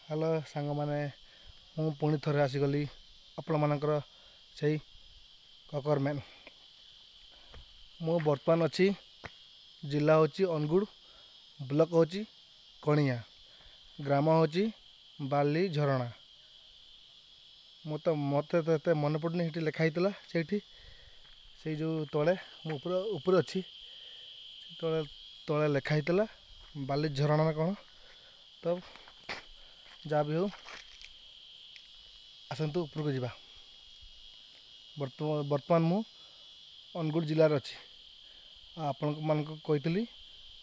Hello सांग मैंने मु पुणी थरे आसीगली आपण मानकर से ककरमैन मु बर्तमान अच्छी जिला हूँ अनुगुड़ ब्लॉक हूँ कणिया ग्राम हूँ बाली झरणा मत मन पड़नी से लिखाई से जो तले ऊपर अच्छी तले तले लिखाई बाली झरणा कौन तब जहाँ भी हो आसतु उपरको जावा बर्तमान मु अनुगुड़ जिलार अच्छी आपण मानक कही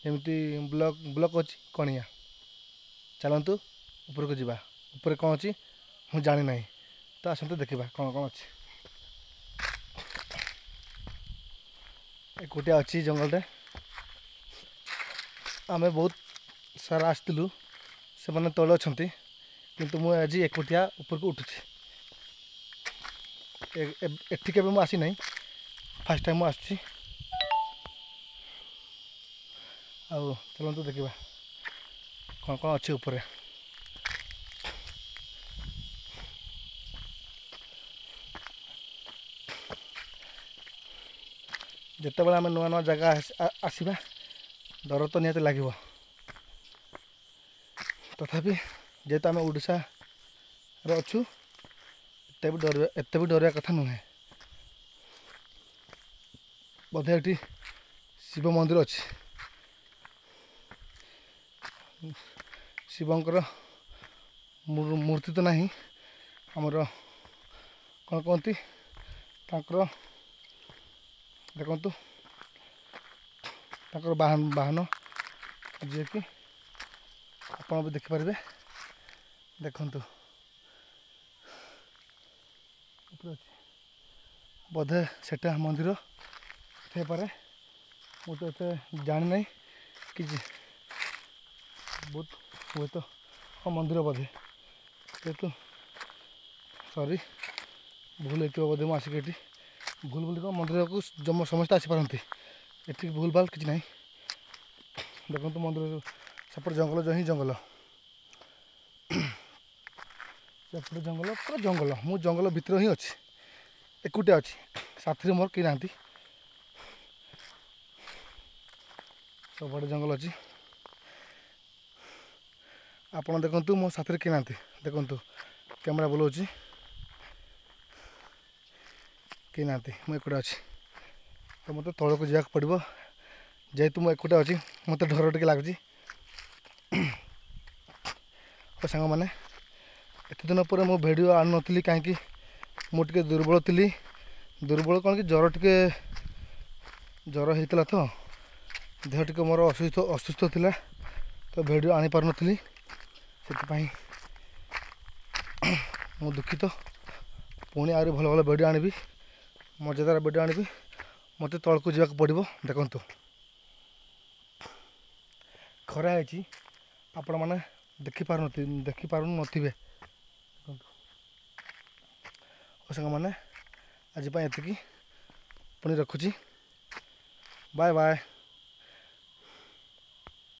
जमी ब्लॉक अच्छी कणिया चलतु उपरको जावा ऊपर कौन अच्छी मुझे जानी ना तो आसतु देखा कौन कौन अच्छी एकोटिया अच्छी जंगलटे आमे बहुत सारा आसलु से मैंने तले अच्छा किंतु मुझे आज एकोटिया ऊपर को उठुची एठी केबे आसी नहीं फास्ट टाइम आसुची आउ चलतु देखा कौन कौन अच्छे ऊपर जिते बड़े आम नुआ नुआ जगह आसवा डर तो निहत लगे तथापि जेहेतु आम ओडिशा अच्छु एत भी डर कथा नुहे बोधे ये शिव मंदिर अच्छी शिवंकर मूर्ति तो नहीं आमर कौन कहती देखु बाहन जी कि आप भी देखिपारे देखु बोधे सेटा मंदिर थे पारे मुझे तो जानी ना कि बहुत हुए तो हाँ मंदिर बोधे जेहेतु सॉरी भूल होती बोधे मुझे आसिक ये भूल भूल मंदिर को जम समस्त आसीपारती ये भूल भाल कि ना देखो मंदिर सेपट जंगल जो ही जंगल सेपट जंगल पूरा जंगल मु जंगल भितर ही अच्छी एकुटिया अच्छी साथी मोर कि ना सब जंगल अच्छी आपड़ देखु मो साथी कि ना देखु कैमेरा बुलाऊँ कि ना मुझे एकुटिया अच्छी तो मत तौक जावाक पड़ो जेहेतु मुझे एकुटिया अच्छी मत डर टे लगुच सांग मैंने एत दिन पर मो भिड आनु नी कहीं मुझे दुर्बल थी दुर्बल कौन कि ज्वर टे ज्वर होता तो देह टे मोर असुस्थ थिला तो भिड आनी पार नी से मु दुखित पुणी आहरी भल भल भिड आनी मजेदार भिड आनी मत तौक जावाक पड़ो देखु खरा है आपण मैंने देखिपार नथिबे सांग मैंने आज एति पुणी रखुची बाय बाय।